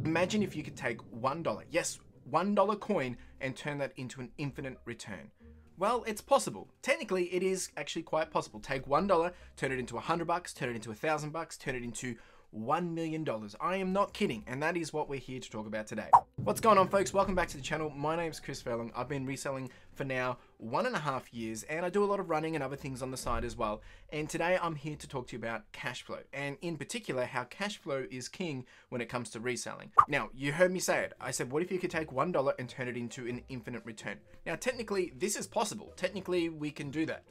Imagine if you could take $1, yes, $1 coin, and turn that into an infinite return. Well, it's possible. Technically, it is actually quite possible. Take $1, turn it into $100, turn it into $1,000, turn it into $1 million. I am not kidding, and that is what we're here to talk about today. What's going on, folks? Welcome back to the channel. My name's Chris Furlong. I've been reselling for now 1.5 years, and I do a lot of running and other things on the side as well. And today I'm here to talk to you about cash flow, and in particular, how cash flow is king when it comes to reselling. Now, you heard me say it. I said, what if you could take $1 and turn it into an infinite return? Now, technically, this is possible. Technically, we can do that.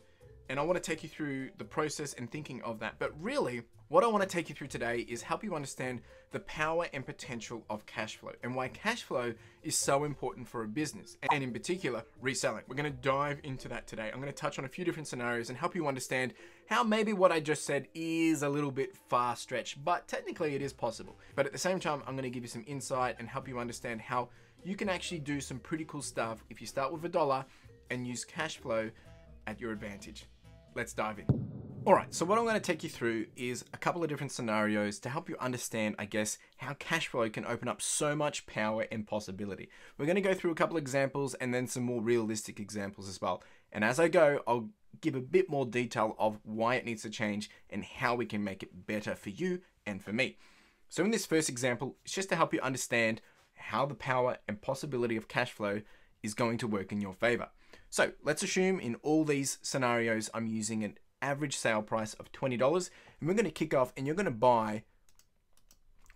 And I want to take you through the process and thinking of that. But really, what I want to take you through today is help you understand the power and potential of cash flow and why cash flow is so important for a business, and in particular, reselling. We're going to dive into that today. I'm going to touch on a few different scenarios and help you understand how maybe what I just said is a little bit far-stretched, but technically it is possible. But at the same time, I'm going to give you some insight and help you understand how you can actually do some pretty cool stuff if you start with $1 and use cash flow at your advantage. Let's dive in. All right, so what I'm going to take you through is a couple of different scenarios to help you understand, I guess, how cash flow can open up so much power and possibility. We're going to go through a couple of examples and then some more realistic examples as well. And as I go, I'll give a bit more detail of why it needs to change and how we can make it better for you and for me. So in this first example, it's just to help you understand how the power and possibility of cash flow is going to work in your favor. So let's assume in all these scenarios, I'm using an average sale price of $20, and we're going to kick off and you're going to buy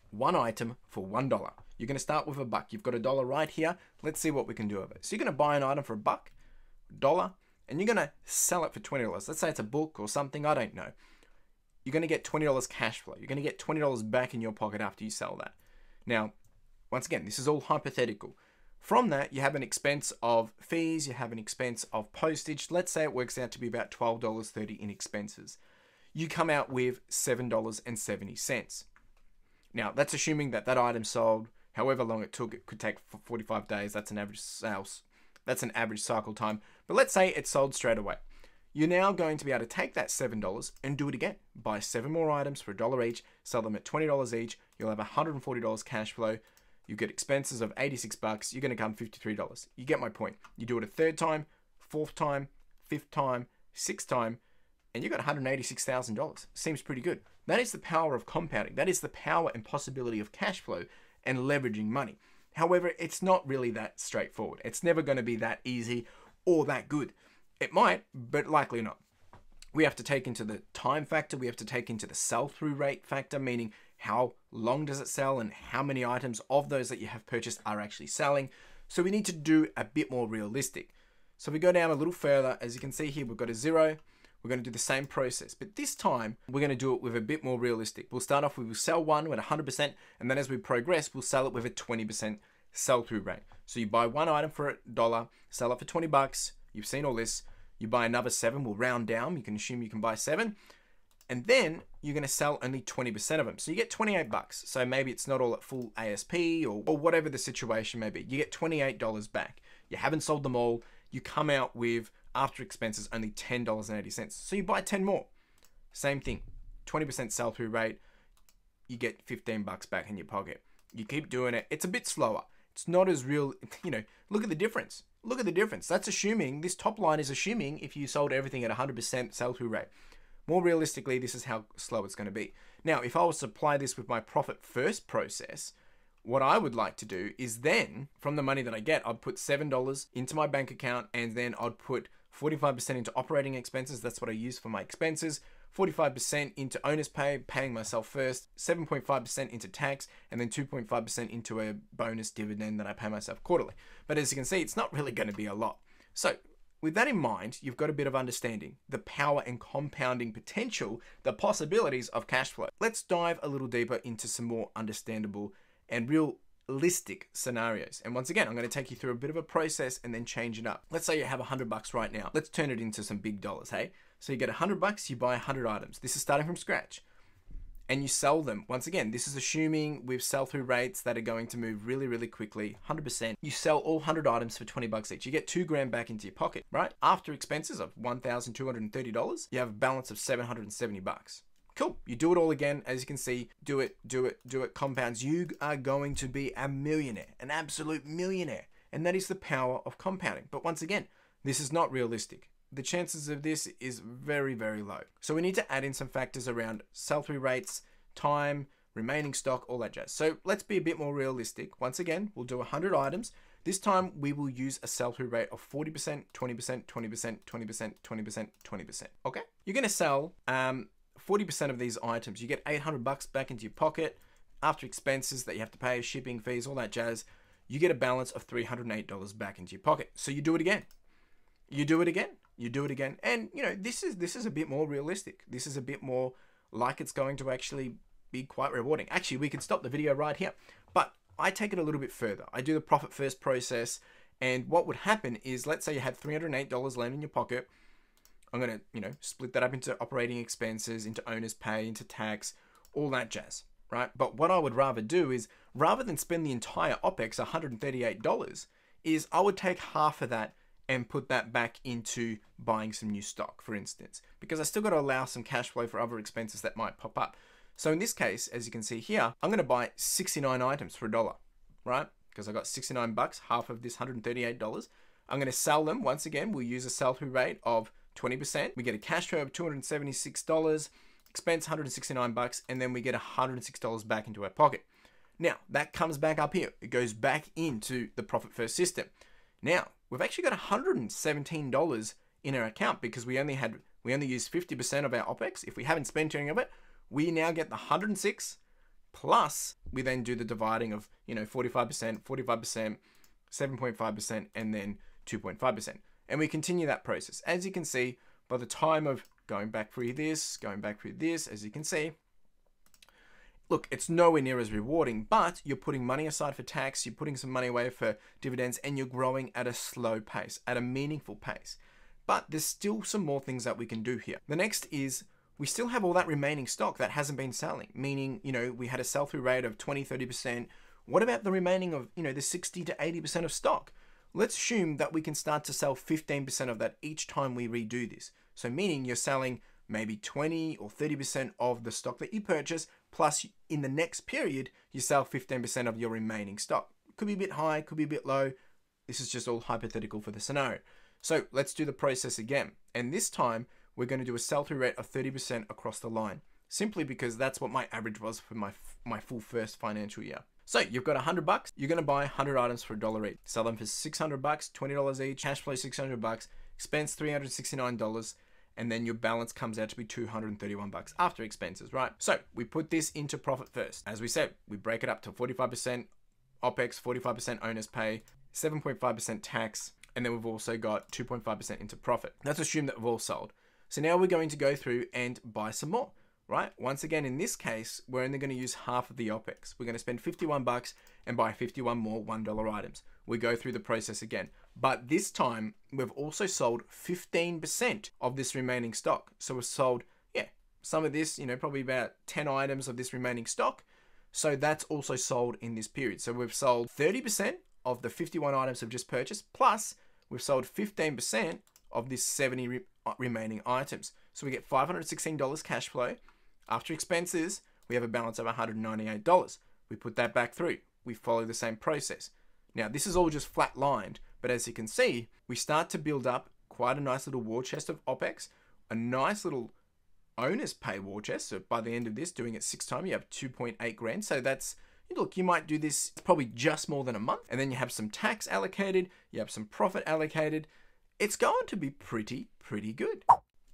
one item for $1. You're going to start with $1. You've got $1 right here. Let's see what we can do with it. So you're going to buy an item for $1, and you're going to sell it for $20. Let's say it's a book or something, I don't know. You're going to get $20 cash flow. You're going to get $20 back in your pocket after you sell that. Now, once again, this is all hypothetical. From that, you have an expense of fees, you have an expense of postage. Let's say it works out to be about $12.30 in expenses. You come out with $7.70. Now, that's assuming that that item sold however long it took. It could take 45 days. That's an average sales. That's an average cycle time. But let's say it sold straight away. You're now going to be able to take that $7 and do it again. Buy 7 more items for $1 each, sell them at $20 each. You'll have $140 cash flow. You get expenses of $86, you're going to come $53. You get my point. You do it a third time, fourth time, fifth time, sixth time, and you got $186,000. Seems pretty good. That is the power of compounding. That is the power and possibility of cash flow and leveraging money. However, it's not really that straightforward. It's never going to be that easy or that good. It might, but likely not. We have to take into the time factor. We have to take into the sell-through rate factor, meaning how long does it sell and how many items of those that you have purchased are actually selling. So we need to do a bit more realistic. So we go down a little further. As you can see here, we've got a 0. We're going to do the same process, but this time we're going to do it with a bit more realistic. We'll start off with, we'll sell one with 100%, and then as we progress, we'll sell it with a 20% sell-through rate. So you buy one item for $1, sell it for $20. You've seen all this. You buy another 7, we'll round down. You can assume you can buy 7. And then you're going to sell only 20% of them. So you get $28. So maybe it's not all at full ASP or whatever the situation may be. You get $28 back. You haven't sold them all. You come out with, after expenses, only $10.80. So you buy 10 more. Same thing, 20% sell-through rate. You get $15 back in your pocket. You keep doing it. It's a bit slower. It's not as real, look at the difference. Look at the difference. That's assuming, this top line is assuming if you sold everything at 100% sell-through rate. More realistically, this is how slow it's going to be. Now, if I was to apply this with my profit first process, what I would like to do is then, from the money that I get, I'd put $7 into my bank account, and then I'd put 45% into operating expenses. That's what I use for my expenses. 45% into owner's pay, paying myself first, 7.5% into tax, and then 2.5% into a bonus dividend that I pay myself quarterly. But as you can see, it's not really going to be a lot. So with that in mind, you've got a bit of understanding, the power and compounding potential, the possibilities of cash flow. Let's dive a little deeper into some more understandable and realistic scenarios. And once again, I'm going to take you through a bit of a process and then change it up. Let's say you have $100 right now. Let's turn it into some big dollars, hey? So you get $100, you buy 100 items. This is starting from scratch. And you sell them. Once again, this is assuming with sell-through rates that are going to move really, really quickly, 100%. You sell all 100 items for $20 each. You get $2,000 back into your pocket, right? After expenses of $1,230, you have a balance of $770. Cool. You do it all again. As you can see, do it, compounds. You are going to be a millionaire, an absolute millionaire. And that is the power of compounding. But once again, this is not realistic. The chances of this is very, very low. So we need to add in some factors around sell-through rates, time, remaining stock, all that jazz. So let's be a bit more realistic. Once again, we'll do 100 items. This time we will use a sell-through rate of 40%, 20%, 20%, 20%, 20%, 20%. Okay? You're going to sell 40% of these items. You get $800 back into your pocket after expenses that you have to pay, shipping fees, all that jazz. You get a balance of $308 back into your pocket. So you do it again. You do it again. You do it again. And you know, this is a bit more realistic. This is a bit more like it's going to actually be quite rewarding. Actually, we can stop the video right here, but I take it a little bit further. I do the profit first process, and what would happen is, let's say you had $308 land in your pocket. I'm going to, you know, split that up into operating expenses, into owner's pay, into tax, all that jazz, right? But what I would rather do is, rather than spend the entire OPEX, $138, is I would take half of that and put that back into buying some new stock, for instance, because I still got to allow some cash flow for other expenses that might pop up. So in this case, as you can see here, I'm going to buy 69 items for $1, right? Because I got 69 bucks, half of this $138. I'm going to sell them. Once again, we'll use a sell-through rate of 20%. We get a cash flow of $276, expense 169 bucks, and then we get $106 back into our pocket. Now, that comes back up here. It goes back into the profit first system. Now, we've actually got $117 in our account because we only used 50% of our OPEX. If we haven't spent any of it, we now get the 106 plus we then do the dividing of, you know, 45%, 45%, 7.5%, and then 2.5%. And we continue that process. As you can see, by the time of going back through this, as you can see, look, it's nowhere near as rewarding, but you're putting money aside for tax, you're putting some money away for dividends, and you're growing at a slow pace, at a meaningful pace. But there's still some more things that we can do here. The next is, we still have all that remaining stock that hasn't been selling, meaning, you know, we had a sell-through rate of 20, 30%. What about the remaining of, you know, the 60 to 80% of stock? Let's assume that we can start to sell 15% of that each time we redo this. So meaning you're selling maybe 20 or 30% of the stock that you purchase, plus in the next period, you sell 15% of your remaining stock. Could be a bit high, could be a bit low. This is just all hypothetical for the scenario. So let's do the process again. And this time, we're going to do a sell-through rate of 30% across the line, simply because that's what my average was for my full first financial year. So you've got $100, you're going to buy 100 items for $1 each. Sell them for $600, $20 each, cash flow $600, expense $369, and then your balance comes out to be $231 after expenses, right? So we put this into profit first. As we said, we break it up to 45% OPEX, 45% owner's pay, 7.5% tax, and then we've also got 2.5% into profit. Let's assume that we've all sold. So now we're going to go through and buy some more, right? Once again, in this case, we're only going to use half of the OPEX. We're going to spend $51 and buy 51 more $1 items. We go through the process again, but this time we've also sold 15% of this remaining stock. So we've sold, yeah, some of this, you know, probably about 10 items of this remaining stock. So that's also sold in this period. So we've sold 30% of the 51 items we've just purchased, plus we've sold 15% of this 70 remaining items. So we get $516 cash flow. After expenses, we have a balance of $198. We put that back through. We follow the same process. Now, this is all just flat lined, but as you can see, we start to build up quite a nice little war chest of OPEX, a nice little owner's pay war chest. So by the end of this, doing it 6 times, you have 2.8 grand. So that's, look, you might do this probably just more than a month, and then you have some tax allocated, you have some profit allocated. It's going to be pretty good.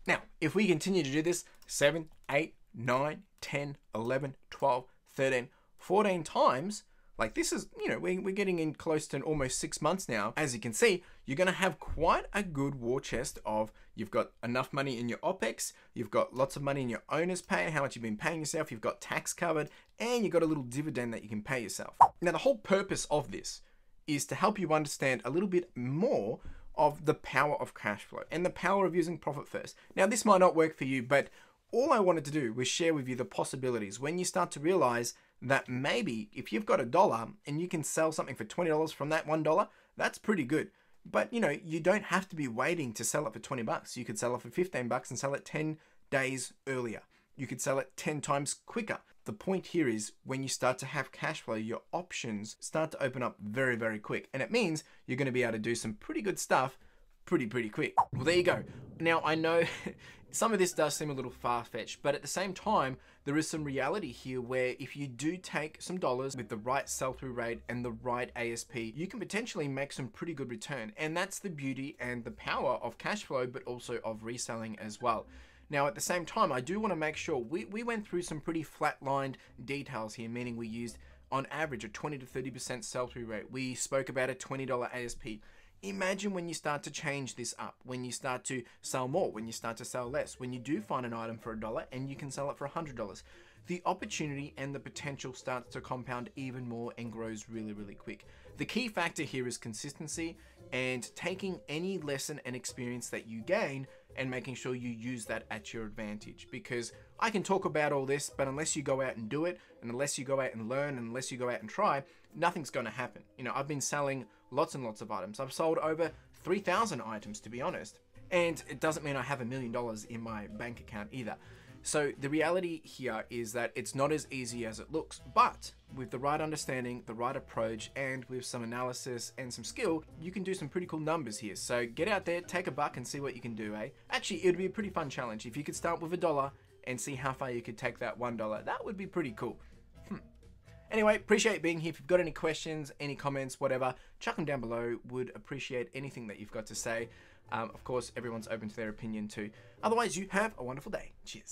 Now, if we continue to do this 7, 8, 9, 10, 11, 12, 13, 14 times, like this is, you know, we're getting in close to almost 6 months now. As you can see, you're going to have quite a good war chest of, you've got enough money in your OPEX, you've got lots of money in your owner's pay, how much you've been paying yourself, you've got tax covered, and you've got a little dividend that you can pay yourself. Now, the whole purpose of this is to help you understand a little bit more of the power of cash flow and the power of using profit first. Now, this might not work for you, but all I wanted to do was share with you the possibilities when you start to realize that maybe if you've got $1 and you can sell something for $20 from that $1, that's pretty good. But you know, you don't have to be waiting to sell it for $20. You could sell it for $15 and sell it 10 days earlier. you could sell it 10 times quicker. The point here is when you start to have cash flow, your options start to open up very, very quick. And it means you're going to be able to do some pretty good stuff pretty quick. Well, there you go. Now, I know some of this does seem a little far-fetched, but at the same time, there is some reality here where if you do take some dollars with the right sell-through rate and the right ASP, you can potentially make some pretty good return. And that's the beauty and the power of cash flow, but also of reselling as well. Now, at the same time, I do want to make sure we went through some pretty flat-lined details here, meaning we used on average a 20 to 30% sell-through rate. We spoke about a $20 ASP. Imagine when you start to change this up, when you start to sell more, when you start to sell less, when you do find an item for $1 and you can sell it for $100. The opportunity and the potential starts to compound even more and grows really quick. The key factor here is consistency and taking any lesson and experience that you gain and making sure you use that at your advantage. Because I can talk about all this, but unless you go out and do it, and unless you go out and learn, and unless you go out and try, nothing's going to happen. You know, I've been selling lots and lots of items. I've sold over 3,000 items, to be honest. And it doesn't mean I have $1 million in my bank account either. So the reality here is that it's not as easy as it looks, but with the right understanding, the right approach, and with some analysis and some skill, you can do some pretty cool numbers here. So get out there, take a buck and see what you can do, eh? Actually, it would be a pretty fun challenge. If you could start with $1 and see how far you could take that $1, that would be pretty cool. Anyway, appreciate being here. If you've got any questions, any comments, whatever, chuck them down below. Would appreciate anything that you've got to say. Of course, everyone's open to their opinion too. Otherwise, you have a wonderful day. Cheers.